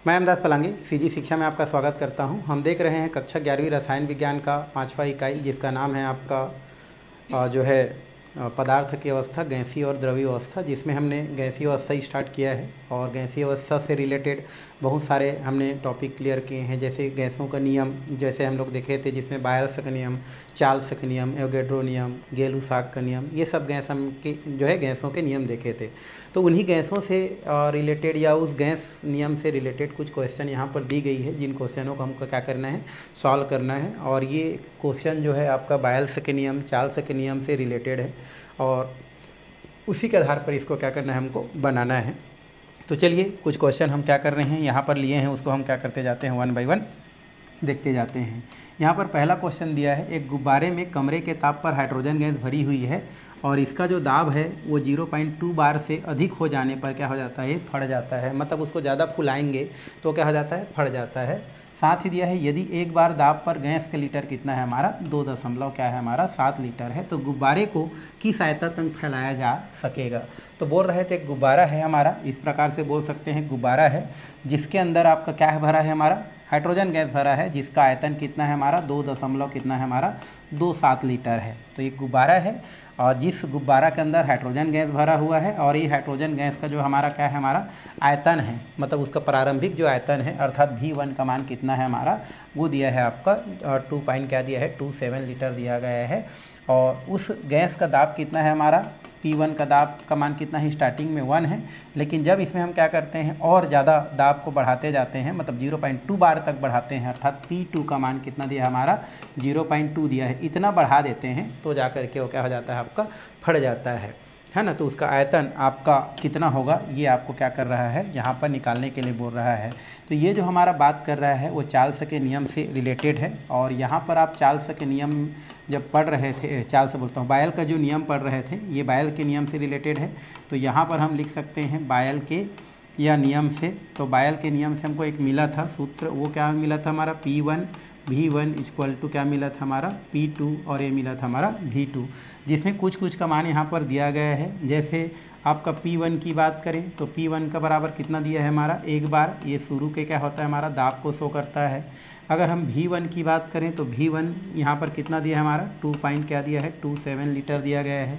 मैं अहमदास पलांगी सीजी शिक्षा में आपका स्वागत करता हूं। हम देख रहे हैं कक्षा 11वीं रसायन विज्ञान का 5वां इकाई, जिसका नाम है आपका जो है पदार्थ की अवस्था, गैसीय और द्रवीय अवस्था, जिसमें हमने गैसीय अवस्था स्टार्ट किया है और गैसीय अवस्था से रिलेटेड बहुत सारे हमने टॉपिक क्लियर किए हैं, जैसे गैसों का नियम, जैसे हम लोग देखे थे, जिसमें बायल्स का नियम, चार्ल्स का नियम, एवोगैड्रो नियम, गेलुसाक का नियम, ये सब गैस हम के जो है गैसों के नियम देखे थे। तो उन्हीं गैसों से रिलेटेड या उस गैस नियम से रिलेटेड कुछ क्वेश्चन यहाँ पर दी गई है, जिन क्वेश्चनों को हमको क्या करना है, सॉल्व करना है। और ये क्वेश्चन जो है आपका बायल्स के नियम, चार्ल्स के नियम से रिलेटेड है और उसी के आधार पर इसको क्या करना है, हमको बनाना है। तो चलिए कुछ क्वेश्चन हम क्या कर रहे हैं यहाँ पर लिए हैं, उसको हम क्या करते जाते हैं, 1 बाय 1 देखते जाते हैं। यहाँ पर पहला क्वेश्चन दिया है, एक गुब्बारे में कमरे के ताप पर हाइड्रोजन गैस भरी हुई है और इसका जो दाब है वो 0.2 बार से अधिक हो जाने पर क्या हो जाता है, फट जाता है। मतलब उसको ज़्यादा फुलाएंगे तो क्या हो जाता है, फट जाता है। साथ ही दिया है, यदि एक बार दाब पर गैस का लीटर कितना है हमारा, 2.7 लीटर है, तो गुब्बारे को किस आयतन तक फैलाया जा सकेगा। तो बोल रहे थे गुब्बारा है हमारा, इस प्रकार से बोल सकते हैं, गुब्बारा है जिसके अंदर आपका क्या है भरा है, हमारा हाइड्रोजन गैस भरा है, जिसका आयतन कितना है हमारा, 2.27 लीटर है। तो ये गुब्बारा है और जिस गुब्बारा के अंदर हाइड्रोजन गैस भरा हुआ है और ये हाइड्रोजन गैस का जो हमारा क्या है, हमारा आयतन है, मतलब उसका प्रारंभिक जो आयतन है अर्थात V1 का मान कितना है हमारा, वो दिया है आपका 2.27 लीटर दिया गया है। और उस गैस का दाब कितना है हमारा, P1 का दाब का मान कितना है, स्टार्टिंग में 1 है, लेकिन जब इसमें हम क्या करते हैं और ज़्यादा दाब को बढ़ाते जाते हैं, मतलब 0.2 बार तक बढ़ाते हैं, अर्थात P2 का मान कितना दिया हमारा, 0.2 दिया है, इतना बढ़ा देते हैं तो जा कर के वो क्या हो जाता है, आपका फट जाता है ना। तो उसका आयतन आपका कितना होगा, ये आपको क्या कर रहा है, यहाँ पर निकालने के लिए बोल रहा है। तो ये जो हमारा बात कर रहा है वो चार्ल्स के नियम से रिलेटेड है। और यहाँ पर आप चार्ल्स के नियम जब पढ़ रहे थे, चार्ल्स बोलता हूँ, बायल का जो नियम पढ़ रहे थे, ये बायल के नियम से रिलेटेड है। तो यहाँ पर हम लिख सकते हैं बायल के या नियम से। तो बायल के नियम से हमको एक मिला था सूत्र, वो क्या मिला था हमारा, P1 V1 इक्वल टू क्या मिला था हमारा, P2, और ये मिला था हमारा V2, जिसमें कुछ का मान यहाँ पर दिया गया है। जैसे आपका P1 की बात करें तो P1 का बराबर कितना दिया है हमारा, एक बार, ये शुरू के क्या होता है हमारा, दाब को शो करता है। अगर हम V1 की बात करें तो V1 यहाँ पर कितना दिया है हमारा, 2.27 लीटर दिया गया है।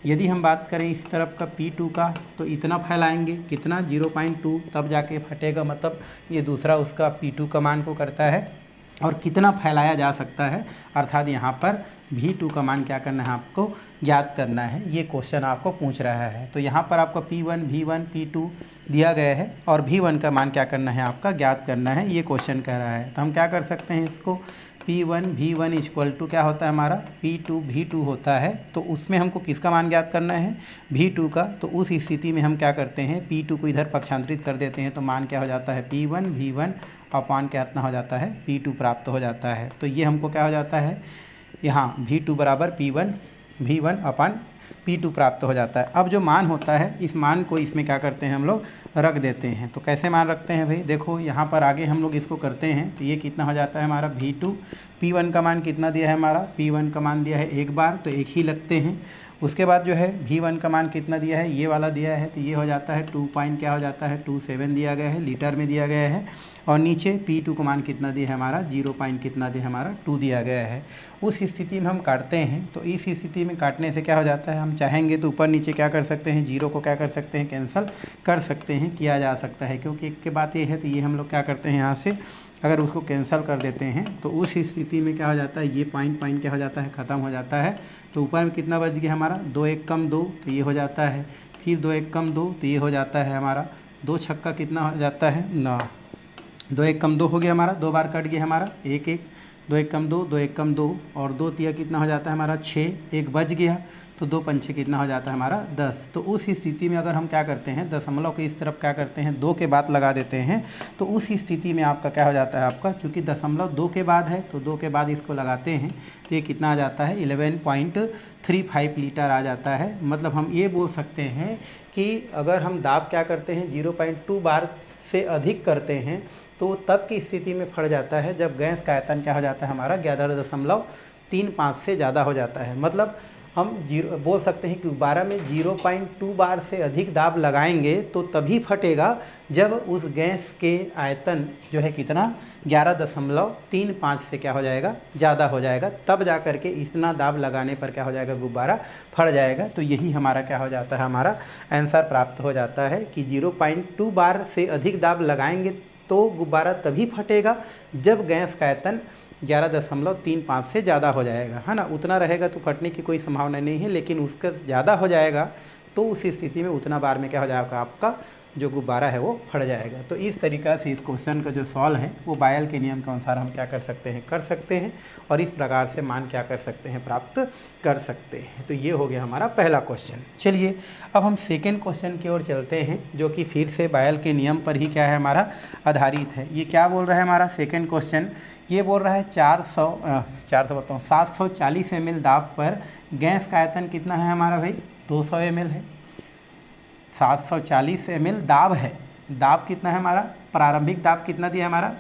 यदि हम बात करें इस तरफ का P2 का, तो इतना फैलाएंगे, कितना, 0.2, तब जाके फटेगा, मतलब ये दूसरा उसका P2 का मान को करता है। और कितना फैलाया जा सकता है, अर्थात यहाँ पर V2 का मान क्या करना है, आपको ज्ञात करना है। ये क्वेश्चन आपको पूछ रहा है। तो यहाँ पर आपको P1 V1 P2 दिया गया है और V1 का मान क्या करना है, आपका ज्ञात करना है, ये क्वेश्चन कह रहा है। तो हम क्या कर सकते हैं, इसको P1 V1 इक्वल टू क्या होता है हमारा, P2 V2 होता है। तो उसमें हमको किसका मान ज्ञात करना है, V2 का। तो उस स्थिति में हम क्या करते हैं, P2 को इधर पक्षांतरित कर देते हैं, तो मान क्या हो जाता है, P1 V1 अपान क्या इतना हो जाता है, P2 प्राप्त हो जाता है। तो ये हमको क्या हो जाता है, यहाँ V2 बराबर P1 V1 अपान P2 प्राप्त हो जाता है। अब जो मान होता है, इस मान को इसमें क्या करते हैं, हम लोग रख देते हैं। तो कैसे मान रखते हैं भाई, देखो यहाँ पर आगे हम लोग इसको करते हैं, तो ये कितना हो जाता है हमारा V2, P1 का मान कितना दिया है हमारा, P1 का मान दिया है एक बार, तो एक ही लगते हैं। उसके बाद जो है V1 का मान कितना दिया है, ये वाला दिया है, तो ये हो जाता है 2.27 दिया गया है, लीटर में दिया गया है। और नीचे P2 का मान कितना दिया है हमारा, 0.2 दिया गया है। उस स्थिति में हम काटते हैं, तो इस स्थिति में काटने से क्या हो जाता है, हम चाहेंगे तो ऊपर नीचे क्या कर सकते हैं, जीरो को क्या कर सकते हैं, कैंसिल कर सकते हैं, किया जा सकता है, क्योंकि एक के बात ये है। तो ये हम लोग क्या करते हैं, यहाँ से अगर उसको कैंसिल कर देते हैं तो उस स्थिति में क्या हो जाता है, ये पॉइंट क्या हो जाता है, ख़त्म हो जाता है। तो ऊपर में कितना बच गया हमारा, 2 1 कम 2, तो ये हो जाता है, फिर 2 1 कम 2, तो ये हो जाता है हमारा 2 छक्का कितना हो जाता है ना, 2 1 कम 2 हो गया हमारा, 2 बार कट गया हमारा, 1 1, 2 1 कम 2, 2 1 कम 2, और 2 तिया कितना हो जाता है हमारा 6, 1 बच गया, तो 2 पंचे कितना हो जाता है हमारा 10। तो उस स्थिति में अगर हम क्या करते हैं, दशमलव के इस तरफ क्या करते हैं, 2 के बाद लगा देते हैं, तो उस स्थिति में आपका क्या हो जाता है, आपका चूँकि दशमलव 2 के बाद है, तो 2 के बाद इसको लगाते हैं, तो ये कितना आ जाता है, 11.35 लीटर आ जाता है। मतलब हम ये बोल सकते हैं कि अगर हम दाब क्या करते हैं, 0.2 बार से अधिक करते हैं, तो तब की स्थिति में फट जाता है जब गैस का आयतन क्या हो जाता है हमारा, 11.35 से ज़्यादा हो जाता है। मतलब हम बोल सकते हैं कि गुब्बारा में 0.2 बार से अधिक दाब लगाएंगे तो तभी फटेगा जब उस गैस के आयतन जो है कितना 11.35 से क्या हो जाएगा, ज़्यादा हो जाएगा, तब जा कर के इतना दाब लगाने पर क्या हो जाएगा, गुब्बारा फट जाएगा। तो यही हमारा क्या हो जाता है, हमारा आंसर प्राप्त हो जाता है कि 0.2 बार से अधिक दाब लगाएंगे तो गुब्बारा तभी फटेगा जब गैस का आयतन 11.35 से ज़्यादा हो जाएगा, है ना। उतना रहेगा तो फटने की कोई संभावना नहीं है, लेकिन उसका ज़्यादा हो जाएगा तो उस स्थिति में उतना बार में क्या हो जाएगा, आपका जो गुब्बारा है वो फट जाएगा। तो इस तरीक़ा से इस क्वेश्चन का जो सॉल्व है वो बायल के नियम के अनुसार हम क्या कर सकते हैं और इस प्रकार से मान क्या कर सकते हैं, प्राप्त कर सकते हैं। तो ये हो गया हमारा पहला क्वेश्चन। चलिए अब हम सेकेंड क्वेश्चन की ओर चलते हैं, जो कि फिर से बायल के नियम पर ही क्या है, हमारा आधारित है। ये क्या बोल रहा है हमारा सेकेंड क्वेश्चन, ये बोल रहा है 740 ml दाब पर गैस का आयतन कितना है हमारा भाई, 200 ml है। 740 ml दाब है, दाब कितना है हमारा, प्रारंभिक दाब कितना दिया हमारा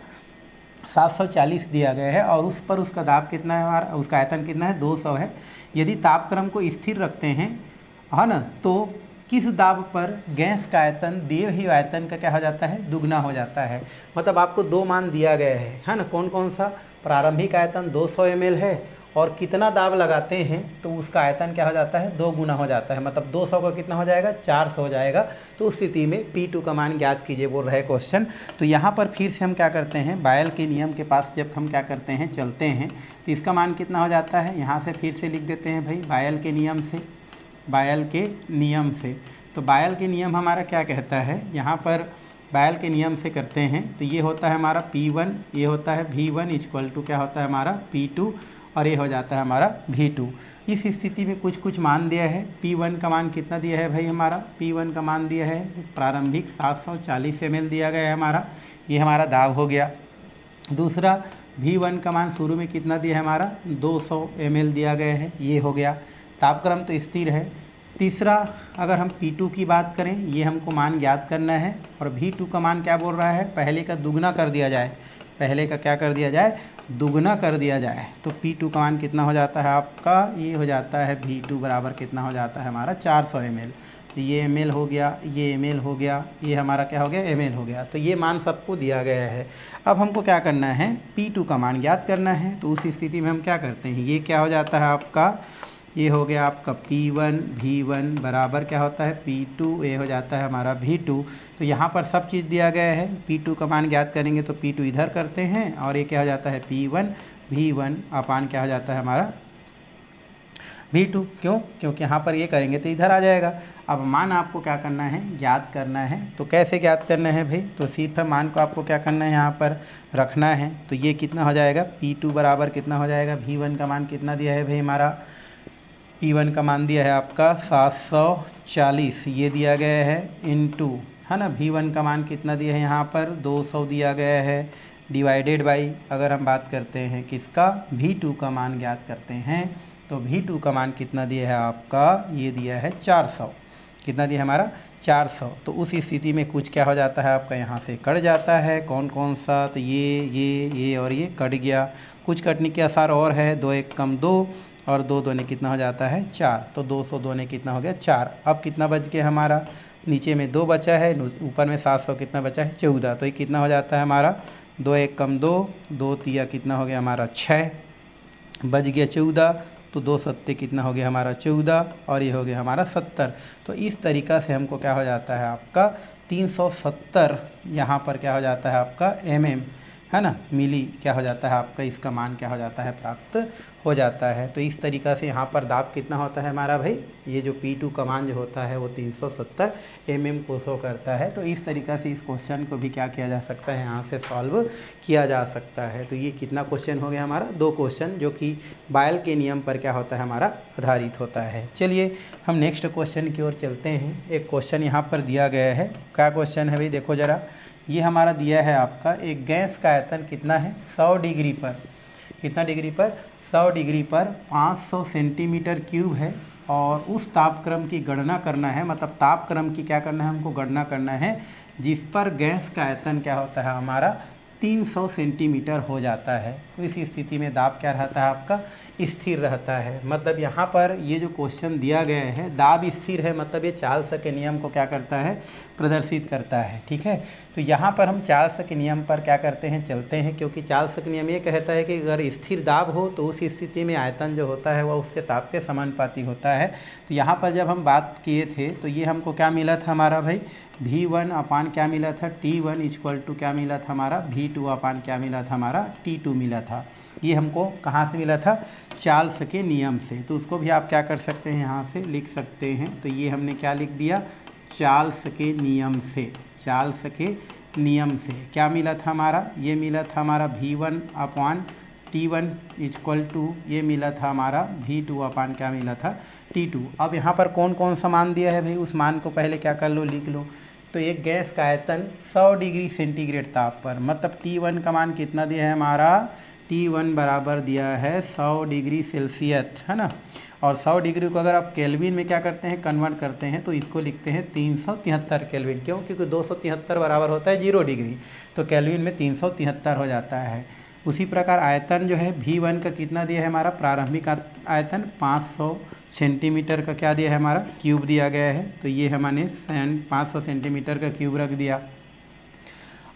740 दिया गया है, और उस पर उसका दाब कितना है हमारा, उसका आयतन कितना है 200 है। यदि तापक्रम को स्थिर रखते हैं, है ना, तो किस दाब पर गैस का आयतन दिए हुए आयतन का क्या हो जाता है, दुगना हो जाता है। मतलब आपको दो मान दिया गया है ना, कौन कौन सा, प्रारंभिक आयतन 200 ml है और कितना दाब लगाते हैं तो उसका आयतन क्या हो जाता है, 2 गुना हो जाता है। मतलब 200 का कितना हो जाएगा, 400 हो जाएगा। तो उस स्थिति में P2 का मान ज्ञात कीजिए बोल रहा है क्वेश्चन। तो यहाँ पर फिर से हम क्या करते हैं, बायल के नियम के पास जब हम क्या करते हैं, चलते हैं, तो इसका मान कितना हो जाता है, यहाँ से फिर से लिख देते हैं भाई बायल के नियम से, बायल के नियम से। तो बायल के नियम हमारा क्या कहता है, यहाँ पर बायल के नियम से करते हैं तो ये होता है हमारा P1, ये होता है V1 इक्वल टू क्या होता है हमारा P2, और ये हो जाता है हमारा V2। इस स्थिति में कुछ कुछ मान दिया है। P1 का मान कितना दिया है भाई हमारा, P1 का मान दिया है प्रारंभिक 740 ml दिया गया है हमारा, ये हमारा दाब हो गया। दूसरा V1 का मान शुरू में कितना दिया है हमारा, 200 ml दिया गया है, ये हो गया। तापक्रम तो स्थिर है। तीसरा अगर हम P2 की बात करें, ये हमको मान ज्ञात करना है, और V2 का मान क्या बोल रहा है, पहले का दुगना कर दिया जाए, पहले का क्या कर दिया जाए, दुगना कर दिया जाए। तो P2 का मान कितना हो जाता है आपका, ये हो जाता है V2 बराबर कितना हो जाता है हमारा 400 ml। तो ये ml हो गया, ये ml हो गया, ये हमारा क्या हो गया, ml हो गया। तो ये मान सबको दिया गया है। अब हमको क्या करना है, P2 का मान ज्ञात करना है। तो उस स्थिति में हम क्या करते हैं, ये क्या हो जाता है आपका, ये हो गया आपका P1 V1 बराबर क्या होता है P2, ये हो जाता है हमारा V2। तो यहाँ पर सब चीज़ दिया गया है। P2 का मान ज्ञात करेंगे तो P2 इधर करते हैं, और ये क्या हो जाता है P1 V1 अपान क्या हो जाता है हमारा V2। क्यों, क्योंकि यहाँ पर ये करेंगे तो इधर आ जाएगा। अब मान आपको क्या करना है, ज्ञात करना है। तो कैसे ज्ञात करना है भाई, तो सिर्फ मान को आपको क्या करना है, यहाँ पर रखना है। तो ये कितना हो जाएगा, P2 बराबर कितना हो जाएगा, V1 का मान कितना दिया है भाई हमारा, P1 का मान दिया है आपका 740, ये दिया गया है, इनटू, है ना, V1 का मान कितना दिया है यहाँ पर 200 दिया गया है, डिवाइडेड बाई, अगर हम बात करते हैं किसका, V2 का मान ज्ञात करते हैं, तो V2 का मान कितना दिया है आपका, ये दिया है 400। कितना दिया हमारा 400। तो उस स्थिति में कुछ क्या हो जाता है आपका, यहाँ से कट जाता है। कौन कौन सा, तो ये और ये कट गया। कुछ कटने के आसार और है, 2 1 कम 2, और 2 2 ने कितना हो जाता है 4। तो 202 ने कितना हो गया 4। अब कितना बच गया हमारा, नीचे में 2 बचा है, ऊपर में 700 कितना बचा है 14। तो ये कितना हो जाता है हमारा, 2 1 कम 2, 2 3 कितना हो गया हमारा 6, बच गया 14। तो 2 7 कितना हो गया हमारा 14, और ये हो गया हमारा 70। तो इस तरीक़ा से हमको क्या हो जाता है आपका 370 यहाँ पर क्या हो जाता है आपका mm, है ना, मिली क्या हो जाता है आपका, इसका मान क्या हो जाता है, प्राप्त हो जाता है। तो इस तरीक़ा से यहाँ पर दाब कितना होता है हमारा भाई, ये जो P2 का मान जो होता है वो 370 mm को शो करता है। तो इस तरीक़ा से इस क्वेश्चन को भी क्या किया जा सकता है, यहाँ से सॉल्व किया जा सकता है। तो ये कितना क्वेश्चन हो गया हमारा, 2 क्वेश्चन, जो कि बायल के नियम पर क्या होता है हमारा आधारित होता है। चलिए हम नेक्स्ट क्वेश्चन की ओर चलते हैं। एक क्वेश्चन यहाँ पर दिया गया है, क्या क्वेश्चन है भाई, देखो ज़रा, ये हमारा दिया है आपका, एक गैस का आयतन कितना है 100 डिग्री पर, कितना डिग्री पर, 100 डिग्री पर 500 सेंटीमीटर क्यूब है, और उस तापक्रम की गणना करना है। मतलब तापक्रम की क्या करना है हमको, गणना करना है, जिस पर गैस का आयतन क्या होता है हमारा 300 सेंटीमीटर हो जाता है। तो इस स्थिति में दाब क्या रहता है आपका, स्थिर रहता है। मतलब यहाँ पर ये जो क्वेश्चन दिया गया है दाब स्थिर है, मतलब ये चार्ल्स के नियम को क्या करता है, प्रदर्शित करता है। ठीक है, तो यहाँ पर हम चार्ल्स के नियम पर क्या करते हैं, चलते हैं, क्योंकि चार्ल्स का नियम ये कहता है कि अगर स्थिर दाब हो तो उस स्थिति में आयतन जो होता है वह उसके ताप के समानुपाती होता है। तो यहाँ पर जब हम बात किए थे तो ये हमको क्या मिला था हमारा भाई, V1 अपान क्या मिला था, T1 इक्वल टू क्या मिला था हमारा, V2 अपान क्या मिला था हमारा, T2 मिला था। ये हमको कहाँ से मिला था, चार्ल्स के नियम से। तो उसको भी आप क्या कर सकते हैं, यहाँ से लिख सकते हैं। तो ये हमने क्या लिख दिया, चार्ल्स के नियम से। चार्ल्स के नियम से क्या मिला था हमारा, ये मिला था हमारा V1 upon T1 equal to, ये मिला था हमारा V2 अपान क्या मिला था, T2। अब यहाँ पर कौन कौन सा मान दिया है भाई, उस मान को पहले क्या कर लो, लिख लो। तो एक गैस का आयतन 100 डिग्री सेंटीग्रेड ताप पर, मतलब T1 का मान कितना दिया है हमारा, T1 बराबर दिया है 100 डिग्री सेल्सियस, है ना। और 100 डिग्री को अगर आप केल्विन में क्या करते हैं, कन्वर्ट करते हैं, तो इसको लिखते हैं 373 केल्विन। क्यों, क्योंकि 273 बराबर होता है 0 डिग्री, तो केल्विन में 373 हो जाता है। उसी प्रकार आयतन जो है V1 का कितना दिया है हमारा, प्रारंभिक आयतन 500 सेंटीमीटर का क्या दिया है हमारा, क्यूब दिया गया है। तो ये हमने 500 सेंटीमीटर का क्यूब रख दिया।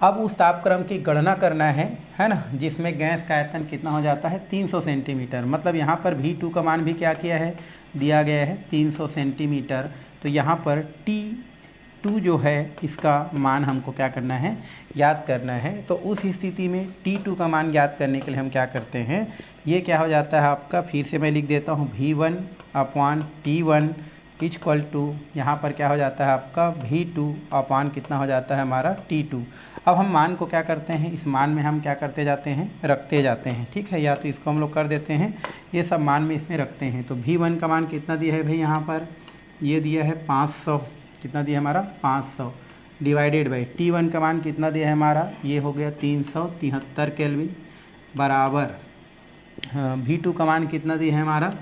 अब उस तापक्रम की गणना करना है ना, जिसमें गैस का आयतन कितना हो जाता है, 300 सेंटीमीटर। मतलब यहाँ पर V2 का मान भी क्या किया है, दिया गया है 300 सेंटीमीटर। तो यहाँ पर T2 जो है इसका मान हमको क्या करना है, ज्ञात करना है। तो उस स्थिति में T2 का मान ज्ञात करने के लिए हम क्या करते हैं, ये क्या हो जाता है आपका, फिर से मैं लिख देता हूँ, V1 upon T1 equal to, यहाँ पर क्या हो जाता है आपका V2 अपान कितना हो जाता है हमारा, T2। अब हम मान को क्या करते हैं, इस मान में हम क्या करते जाते हैं, रखते जाते हैं। ठीक है, या तो इसको हम लोग कर देते हैं, ये सब मान में इसमें रखते हैं। तो V1 का मान कितना दिया है भाई, यहाँ पर ये दिया है 500, कितना दिया है हमारा, 500 डिवाइडेड बाई T1 का मान कितना दिया है हमारा, ये हो गया 373 केल्विन बराबर V2 का मान कितना दिया है हमारा,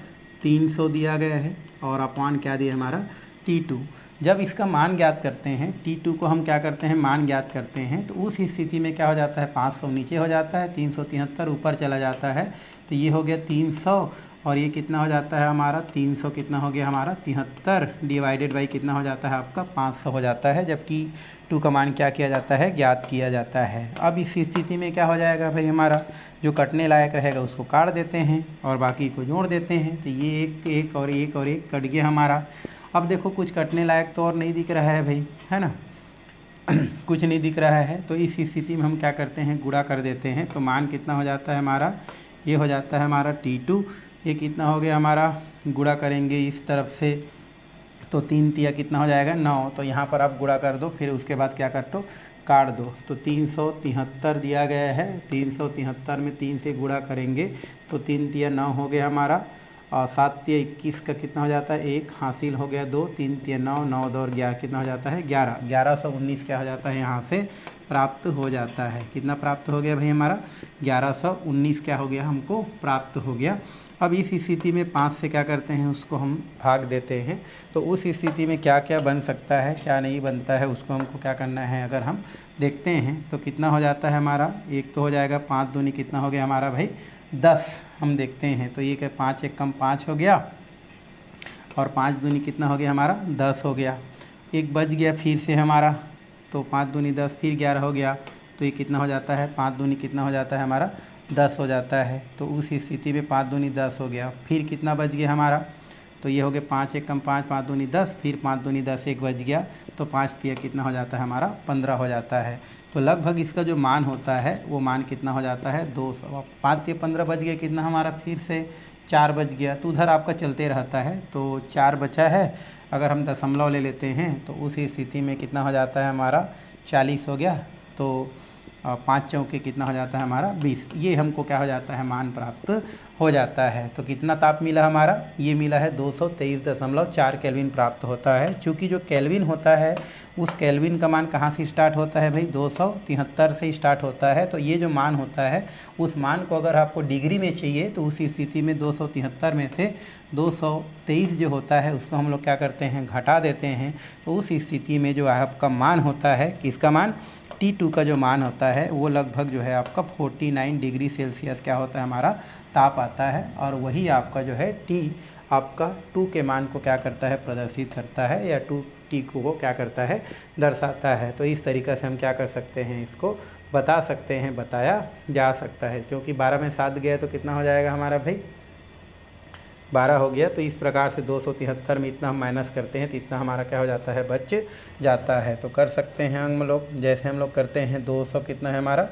300 दिया गया है, और अपान क्या दिया है हमारा, T2। जब इसका मान ज्ञात करते हैं, T2 को हम क्या करते हैं, मान ज्ञात करते हैं, तो उस स्थिति में क्या हो जाता है, 500 नीचे हो जाता है, 373 ऊपर चला जाता है। तो ये हो गया 300, और ये कितना हो जाता है हमारा, 300 कितना हो गया हमारा, 73 डिवाइडेड बाई कितना हो जाता है आपका, 500 हो जाता है। जबकि टू का मान क्या किया जाता है, ज्ञात किया जाता है। अब इस स्थिति में क्या हो जाएगा भाई, हमारा जो कटने लायक रहेगा उसको काट देते हैं और बाकी को जोड़ देते हैं। तो ये एक और एक और एक कट गया हमारा। अब देखो कुछ कटने लायक तो और नहीं दिख रहा है भाई, है ना कुछ नहीं दिख रहा है। तो इस स्थिति में हम क्या करते हैं, गुणा कर देते हैं। तो मान कितना हो जाता है हमारा, ये हो जाता है हमारा T2। ये कितना हो गया हमारा, गुणा करेंगे इस तरफ से, तो 3 तिया कितना हो जाएगा, 9। तो यहाँ पर आप गुणा कर दो, फिर उसके बाद क्या कर दो, काट दो। तो 373 दिया गया है, 373 में 3 से गुणा करेंगे तो 3 तिया 9 हो गया हमारा, और 7 तिया 21 का कितना हो जाता है, 1 हासिल हो गया 2, 3 तिया 9, 9 2 और 11 कितना हो जाता है, 11। 1119 क्या हो जाता है, यहाँ से प्राप्त हो जाता है। कितना प्राप्त हो गया भाई हमारा, 1119 क्या हो गया, हमको प्राप्त हो गया। अब इस स्थिति में 5 से क्या करते हैं, उसको हम भाग देते हैं। तो उस स्थिति में क्या क्या बन सकता है, क्या नहीं बनता है, उसको हमको क्या करना है, अगर हम देखते हैं तो कितना हो जाता है हमारा, एक तो हो जाएगा 5 दूनी कितना हो गया हमारा भाई 10। हम देखते हैं तो ये क्या, 5 एक कम 5 हो गया, और 5 दूनी कितना हो गया हमारा 10 हो गया। एक बच गया फिर से हमारा, तो 5 दूनी 10, फिर 11 हो गया। तो ये कितना हो जाता है, 5 दूनी कितना हो जाता है हमारा 10 हो जाता है। तो उस स्थिति में 5 दूनी 10 हो गया। फिर कितना बच गया हमारा, तो ये हो गया 5 एक कम 5, 5 दूनी 10, फिर 5 दूनी 10, एक बच गया। तो 5 तिया कितना हो जाता है हमारा 15 हो जाता है। तो लगभग इसका जो मान होता है वो मान कितना हो जाता है 200। 5 तिया 15 बच गया, कितना हमारा फिर से 4 बच गया। तो उधर आपका चलते रहता है, तो 4 बचा है। अगर हम दशमलव ले लेते हैं तो उस स्थिति में कितना हो जाता है हमारा 40 हो गया। तो 5 चौके कितना हो जाता है हमारा 20। ये हमको क्या हो जाता है, मान प्राप्त हो जाता है। तो कितना ताप मिला हमारा, ये मिला है 223.4 केल्विन प्राप्त होता है। चूँकि जो केल्विन होता है उस केल्विन का मान कहाँ से स्टार्ट होता है भाई, 273 से स्टार्ट होता है। तो ये जो मान होता है उस मान को अगर आपको डिग्री में चाहिए तो उस स्थिति में 273 में से 223 जो होता है उसको हम लोग क्या करते हैं, घटा देते हैं। तो उस स्थिति में जो आपका मान होता है, किसका मान, T2 का जो मान होता है वो लगभग जो है आपका 49 डिग्री सेल्सियस क्या होता है हमारा ताप आता है, और वही आपका जो है T आपका 2 के मान को क्या करता है प्रदर्शित करता है, या 2T को क्या करता है दर्शाता है। तो इस तरीक़े से हम क्या कर सकते हैं इसको बता सकते हैं, बताया जा सकता है। क्योंकि 12 में 7 गया तो कितना हो जाएगा हमारा भाई 12 हो गया। तो इस प्रकार से 273 में इतना हम माइनस करते हैं तो इतना हमारा क्या हो जाता है बच जाता है। तो कर सकते हैं हम लोग, जैसे हम लोग करते हैं 200 कितना है हमारा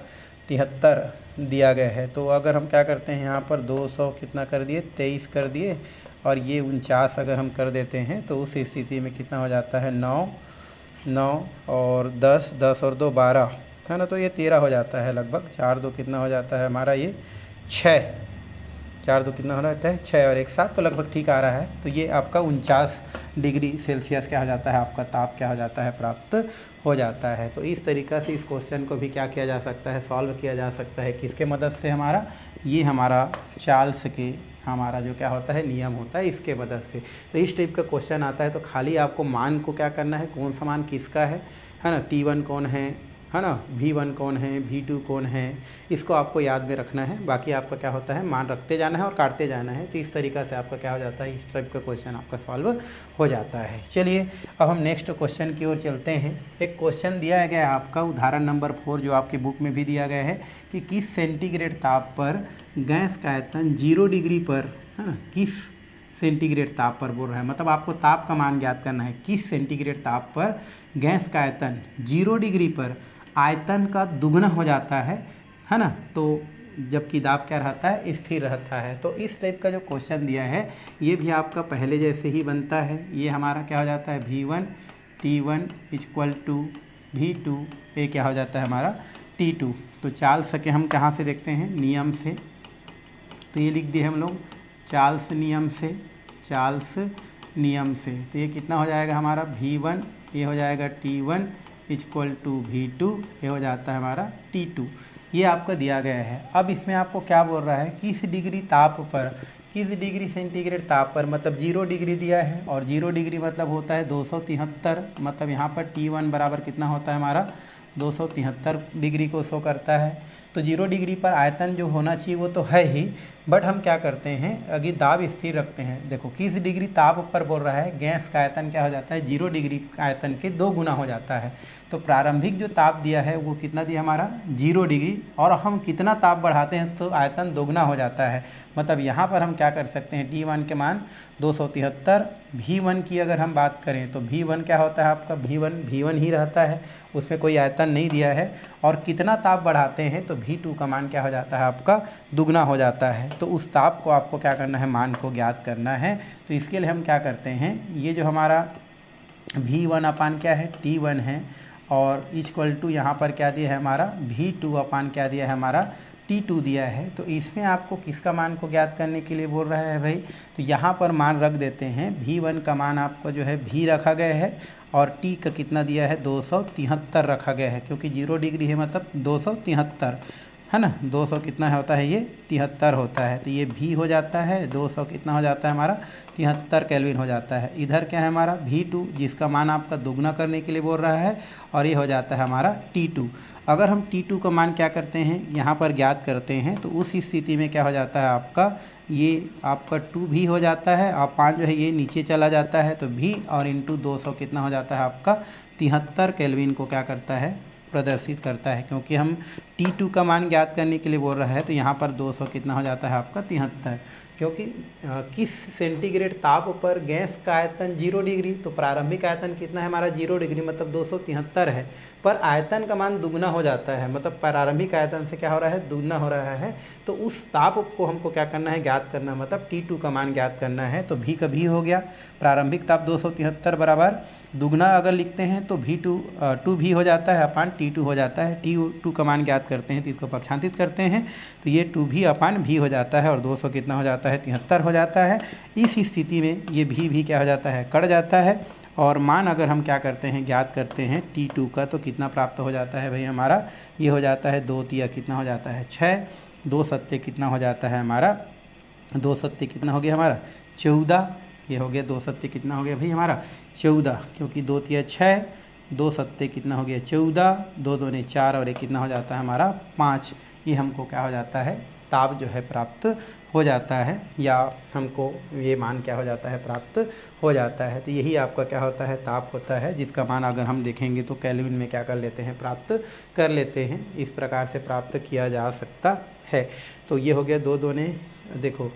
73 दिया गया है। तो अगर हम क्या करते हैं यहाँ पर 200 कितना कर दिए 23 कर दिए, और ये 49 अगर हम कर देते हैं तो उस स्थिति में कितना हो जाता है 9 9 और 10 10 और 2 12 है ना। तो ये 13 हो जाता है लगभग। 4 2 कितना हो जाता है हमारा ये 6, 4 2 कितना हो जाता है 6 और 1 7, तो लगभग ठीक आ रहा है। तो ये आपका 49 डिग्री सेल्सियस क्या हो जाता है आपका ताप क्या हो जाता है प्राप्त हो जाता है। तो इस तरीक़ा से इस क्वेश्चन को भी क्या किया जा सकता है सॉल्व किया जा सकता है। किसके मदद से हमारा ये हमारा चार्ल्स के हमारा जो क्या होता है नियम होता है इसके मदद से। तो इस टाइप का क्वेश्चन आता है तो खाली आपको मान को क्या करना है कौन सा मान किसका है ना। T1 कौन है ना, V1 कौन है, V2 कौन है, इसको आपको याद में रखना है। बाकी आपका क्या होता है मान रखते जाना है और काटते जाना है। तो इस तरीक़ा से आपका क्या हो जाता है इस टाइप का क्वेश्चन आपका सॉल्व हो जाता है। चलिए अब हम नेक्स्ट क्वेश्चन की ओर चलते हैं। एक क्वेश्चन दिया गया है आपका उदाहरण नंबर 4 जो आपकी बुक में भी दिया गया है कि किस सेंटीग्रेड ताप पर गैस का आयतन 0 डिग्री पर है ना, किस सेंटीग्रेड ताप पर बोल रहा है, मतलब आपको ताप का मान ज्ञात करना है। किस सेंटीग्रेड ताप पर गैस का आयतन 0 डिग्री पर आयतन का दुगना हो जाता है ना। तो जबकि दाब क्या रहता है स्थिर रहता है। तो इस टाइप का जो क्वेश्चन दिया है ये भी आपका पहले जैसे ही बनता है। ये हमारा क्या हो जाता है V1 T1 equal to V2, ये क्या हो जाता है हमारा T2। तो चार्ल्स के हम कहाँ से देखते हैं नियम से, तो ये लिख दिए हम लोग चार्ल्स नियम से, चार्ल्स नियम से। तो ये कितना हो जाएगा हमारा V1, ये हो जाएगा T1 इक्वल टू V2, ये हो जाता है हमारा T2। ये आपका दिया गया है। अब इसमें आपको क्या बोल रहा है किस डिग्री ताप पर, किस डिग्री सेंटीग्रेड ताप पर, मतलब 0 डिग्री दिया है और 0 डिग्री मतलब होता है 273, मतलब यहाँ पर T1 बराबर कितना होता है हमारा 273 डिग्री को शो करता है। तो 0 डिग्री पर आयतन जो होना चाहिए वो तो है ही, बट हम क्या करते हैं अगर दाब स्थिर रखते हैं। देखो किस डिग्री ताप पर बोल रहा है गैस का आयतन क्या हो जाता है 0 डिग्री आयतन के 2 गुना हो जाता है। तो प्रारंभिक जो ताप दिया है वो कितना दिया हमारा 0 डिग्री, और हम कितना ताप बढ़ाते हैं तो आयतन दोगुना हो जाता है। मतलब यहाँ पर हम क्या कर सकते हैं T1 के मान 273, V1 की अगर हम बात करें तो V1 क्या होता है आपका V1 ही रहता है, उसमें कोई आयतन नहीं दिया है। और कितना ताप बढ़ाते हैं तो V2 का मान क्या हो जाता है आपका दुगना हो जाता है। तो उस ताप को आपको क्या करना है मान को ज्ञात करना है। तो इसके लिए हम क्या करते हैं ये जो हमारा V1 अपान क्या है T1 है, और इक्वल टू यहाँ पर क्या दिया है हमारा V2 अपान क्या दिया है हमारा T2 दिया है। तो इसमें आपको किसका मान को ज्ञात करने के लिए बोल रहा है भाई, तो यहाँ पर मान रख देते हैं। V1 का मान आपको जो है V रखा गया है, और T का कितना दिया है 273 रखा गया है, क्योंकि 0 डिग्री है मतलब 273 है ना। 200 कितना है होता है ये 73 होता है। तो ये V हो जाता है 200 कितना हो जाता है हमारा 73 केल्विन हो जाता है। इधर क्या है हमारा V2 जिसका मान आपका दोगुना करने के लिए बोल रहा है, और ये हो जाता है हमारा T2। अगर हम T2 का मान क्या करते हैं यहाँ पर ज्ञात करते हैं तो उस स्थिति में क्या हो जाता है आपका ये आपका 2V हो जाता है, और 5 जो है ये नीचे चला जाता है। तो V और इंटू 200 कितना हो जाता है आपका 73 केल्विन को क्या करता है प्रदर्शित करता है। क्योंकि हम T2 का मान ज्ञात करने के लिए बोल रहा है तो यहाँ पर 200 कितना हो जाता है आपका 73, क्योंकि किस सेंटीग्रेड ताप पर गैस का आयतन 0 डिग्री, तो प्रारंभिक आयतन कितना है हमारा 0 डिग्री मतलब 273 है, पर आयतन का मान दुगना हो जाता है, मतलब प्रारंभिक आयतन से क्या हो रहा है दुगना हो रहा है। तो उस ताप को हमको क्या करना है ज्ञात करना, मतलब T2 का मान ज्ञात करना है। तो V का V हो गया, प्रारंभिक ताप 273 बराबर दुगना अगर लिखते हैं तो V2 2V हो जाता है अपान T2 हो जाता है। T2 का मान ज्ञात करते हैं तो इसको पक्षांतित करते हैं तो ये 2V अपान V हो जाता है, और 200 कितना हो जाता है 73 हो जाता है। इस स्थिति में ये V क्या हो जाता है कट जाता है, और मान अगर हम क्या करते हैं ज्ञात करते हैं T2 का तो कितना प्राप्त हो जाता है भाई हमारा ये हो जाता है 2 तिया कितना हो जाता है 6, 2 सत्ते कितना हो जाता है हमारा 2 सत्ते कितना हो गया हमारा 14, ये हो गया 2 सत्ते कितना हो गया भाई हमारा 14, क्योंकि 2 तिया 6 दो सत्ते कितना हो गया 14, दो दूने 4 और एक कितना हो जाता है हमारा 5। ये हमको क्या हो जाता है ताप जो है प्राप्त हो जाता है, या हमको ये मान क्या हो जाता है प्राप्त हो जाता है। तो यही आपका क्या होता है ताप होता है, जिसका मान अगर हम देखेंगे तो केल्विन में क्या कर लेते हैं प्राप्त कर लेते हैं। इस प्रकार से प्राप्त किया जा सकता है। तो ये हो गया दो दूने, देखो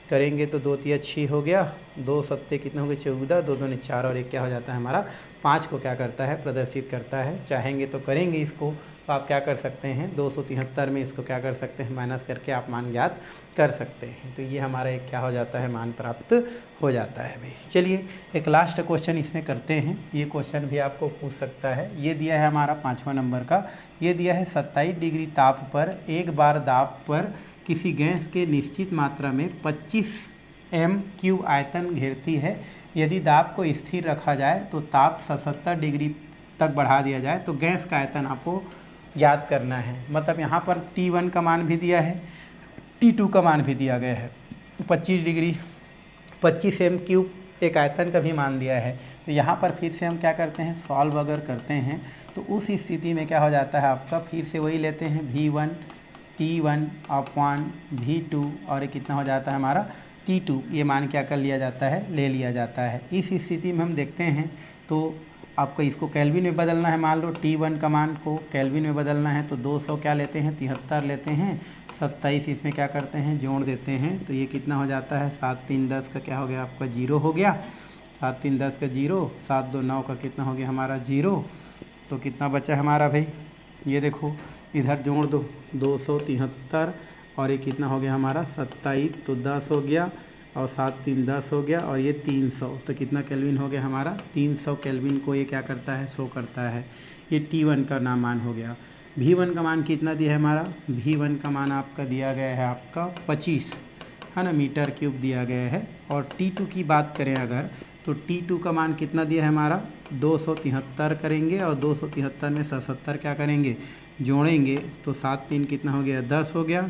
करेंगे तो 2 तिया 6 हो गया, दो सत्ते कितने हो गए 14, दो दूने 4 और एक क्या हो जाता है हमारा 5 को क्या करता है प्रदर्शित करता है। चाहेंगे तो करेंगे इसको, तो आप क्या कर सकते हैं 273 में इसको क्या कर सकते हैं माइनस करके आप मान ज्ञात कर सकते हैं। तो ये हमारा एक क्या हो जाता है मान प्राप्त हो जाता है भाई। चलिए एक लास्ट क्वेश्चन इसमें करते हैं। ये क्वेश्चन भी आपको पूछ सकता है। ये दिया है हमारा 5वां नंबर का। ये दिया है 27 डिग्री ताप पर एक बार दाब पर किसी गैस के निश्चित मात्रा में 25 m³ आयतन घेरती है। यदि दाब को स्थिर रखा जाए तो ताप 77 डिग्री तक बढ़ा दिया जाए तो गैस का आयतन आपको ज्ञात करना है। मतलब यहाँ पर T1 का मान भी दिया है, T2 का मान भी दिया गया है। 25 डिग्री 25 m³ एक आयतन का भी मान दिया है। तो यहाँ पर फिर से हम क्या करते हैं सॉल्व अगर करते हैं तो उस स्थिति में क्या हो जाता है आपका, फिर से वही लेते हैं V1 T1 अपॉन V2 और कितना हो जाता है हमारा T2। ये मान क्या कर लिया जाता है ले लिया जाता है। इस स्थिति में हम देखते हैं तो आपको इसको केल्विन में बदलना है। मान लो T1 का मान को केल्विन में बदलना है तो 200 क्या लेते हैं 73 लेते हैं, 27 इसमें क्या करते हैं जोड़ देते हैं। तो ये कितना हो जाता है 7 3 10 का क्या हो गया आपका 0 हो गया, 7 3 10 का 0, 7 2 9 का कितना हो गया हमारा 0। तो कितना बचा हमारा भाई, ये देखो इधर जोड़ दो 273 और ये कितना हो गया हमारा 27, तो 10 हो गया और 7 3 10 हो गया और ये 300। तो कितना केल्विन हो गया हमारा 300 केल्विन को ये क्या करता है शो करता है। ये T1 का नाम मान हो गया। V1 का मान कितना दिया है हमारा, V1 का मान आपका दिया गया है आपका 25 है ना मीटर क्यूब दिया गया है। और T2 की बात करें अगर तो T2 का मान कितना दिया है हमारा 273 करेंगे और 273 में 77 क्या करेंगे जोड़ेंगे तो 7 3 कितना हो गया 10 हो गया,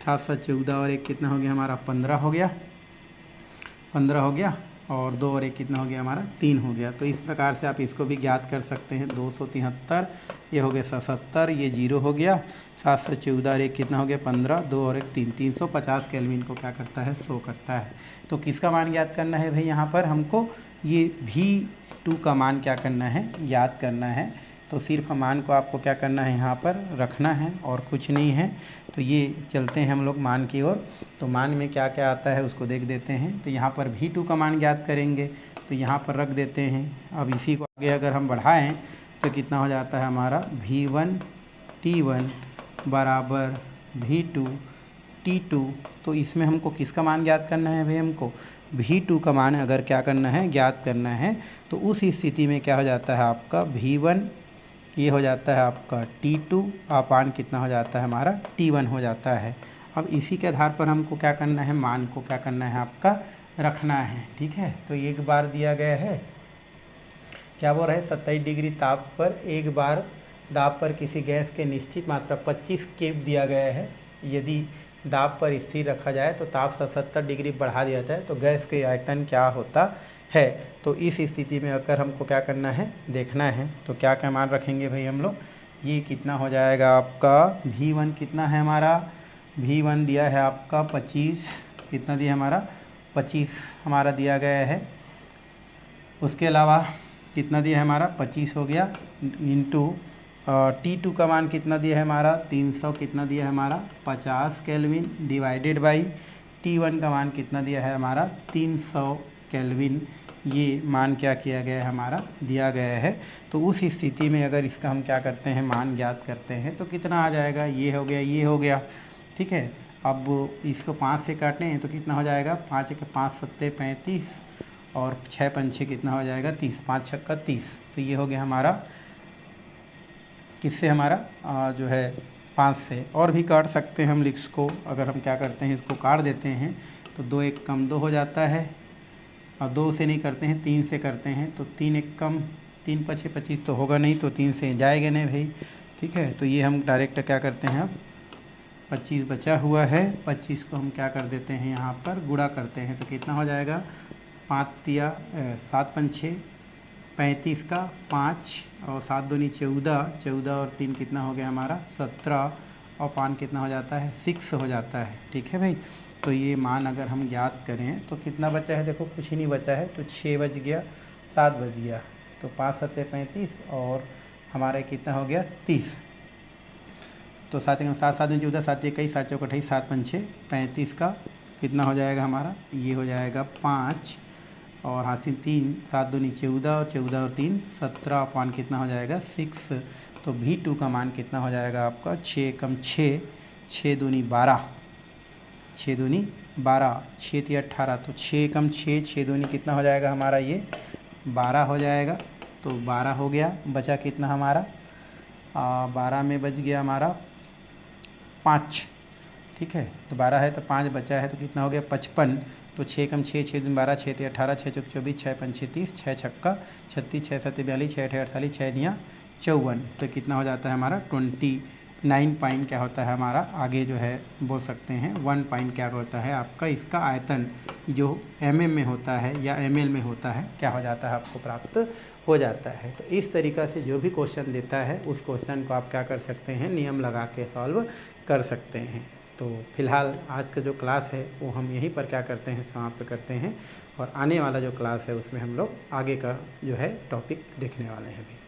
7 7 14 और एक कितना हो गया हमारा 15 हो गया, 15 हो गया और 2 और एक कितना हो गया हमारा 3 हो गया। तो इस प्रकार से आप इसको भी ज्ञात कर सकते हैं। 273 ये हो गया 77, ये 0 हो गया, 7 से 14 और एक कितना हो गया 15, 2 और एक 3, 350 केल्विन को क्या करता है शो करता है। तो किसका मान याद करना है भाई, यहाँ पर हमको ये V2 का मान क्या करना है याद करना है। तो सिर्फ मान को आपको क्या करना है यहाँ पर रखना है और कुछ नहीं है। तो ये चलते हैं हम लोग मान की ओर। तो मान में क्या क्या आता है उसको देख देते हैं। तो यहाँ पर V2 का मान ज्ञात करेंगे तो यहाँ पर रख देते हैं। अब इसी को आगे अगर हम बढ़ाएं तो कितना हो जाता है हमारा V1 T1 बराबर V2 T2। तो इसमें हमको किसका मान ज्ञात करना है भाई, हमको V2 का मान अगर क्या करना है ज्ञात करना है। तो उस स्थिति में क्या हो जाता है आपका V1 ये हो जाता है आपका T2 अपान कितना हो जाता है हमारा T1 हो जाता है। अब इसी के आधार पर हमको क्या करना है मान को क्या करना है आपका रखना है। ठीक है, तो एक बार दिया गया है क्या बोल रहा है 27 डिग्री ताप पर एक बार दाब पर किसी गैस के निश्चित मात्रा 25 केप दिया गया है। यदि दाब पर स्थिर रखा जाए तो ताप 77 डिग्री बढ़ा दिया जाए तो गैस के आयतन क्या होता है। तो इस स्थिति में अगर हमको क्या करना है देखना है तो क्या क्या मान रखेंगे भाई हम लोग। ये कितना हो जाएगा आपका V1 कितना है हमारा, V1 दिया है आपका 25, कितना दिया हमारा 25 हमारा दिया गया है। उसके अलावा कितना दिया है हमारा 25 हो गया इंटू T2 का मान कितना दिया है हमारा 300, कितना दिया है हमारा 50 केल्विन डिवाइडेड बाई T1 का मान कितना दिया है हमारा 300 केल्विन। ये मान क्या किया गया है हमारा दिया गया है। तो उस स्थिति में अगर इसका हम क्या करते हैं मान ज्ञात करते हैं तो कितना आ जाएगा, ये हो गया ये हो गया। ठीक है, अब इसको 5 से काटें तो कितना हो जाएगा 5 के 5 सत्ते 35 और 6 पंछे कितना हो जाएगा 30, 5 छक्का 30। तो ये हो गया हमारा किससे हमारा जो है 5 से। और भी काट सकते हैं हम लिक्स को, अगर हम क्या करते हैं इसको काट देते हैं तो 2 1 कम 2 हो जाता है और 2 से नहीं करते हैं 3 से करते हैं तो 3 1 कम 3 5 25 तो होगा नहीं तो 3 से जाएगा नहीं भाई। ठीक है, तो ये हम डायरेक्ट क्या करते हैं अब 25 बचा हुआ है, 25 को हम क्या कर देते हैं यहाँ पर गुणा करते हैं तो कितना हो जाएगा 5 तिया 7 पंछे 35 का 5 और 7 दूनी 14, 14 और 3 कितना हो गया हमारा 17 और 5 कितना हो जाता है 6 हो जाता है। ठीक है भाई, तो ये मान अगर हम ज्ञात करें तो कितना बचा है, देखो कुछ ही नहीं बचा है, तो 6 बच गया, 7 बच गया, तो 5 7 35 और हमारा कितना हो गया 30। तो 7 7 7 14, 7 21, 7 चौक 28, 7 5 6 35 का कितना हो जाएगा हमारा, ये हो जाएगा 5 और हासिल 3, 7 दूनी 14 और 14 और 3 17 और 5 कितना हो जाएगा 6। तो V2 का मान कितना हो जाएगा आपका 6 कम 6, 6 दूनी 12, 6 दूनी 12, 6 3 18, तो 6 कम 6, 6 दूनी कितना हो जाएगा हमारा ये 12 हो जाएगा। तो 12 हो गया, बचा कितना हमारा 12 में बच गया हमारा 5। ठीक है, तो 12 है तो 5 बचा है, तो कितना हो गया 55। तो 6 कम 6, 6 दूनी 12, 6 3 18, 6 चौक 24, 6 5 6 30, 6 छक्का 36, 6 7 42, 6 8 48, 6 निया 54। तो कितना हो जाता है हमारा 29 पॉइंट क्या होता है हमारा, आगे जो है बोल सकते हैं 1 पॉइंट क्या होता है आपका, इसका आयतन जो mm में होता है या ml में होता है क्या हो जाता है आपको प्राप्त हो जाता है। तो इस तरीक़ा से जो भी क्वेश्चन देता है उस क्वेश्चन को आप क्या कर सकते हैं, नियम लगा के सॉल्व कर सकते हैं। तो फिलहाल आज का जो क्लास है वो हम यहीं पर क्या करते हैं, समाप्त करते हैं, और आने वाला जो क्लास है उसमें हम लोग आगे का जो है टॉपिक देखने वाले हैं अभी।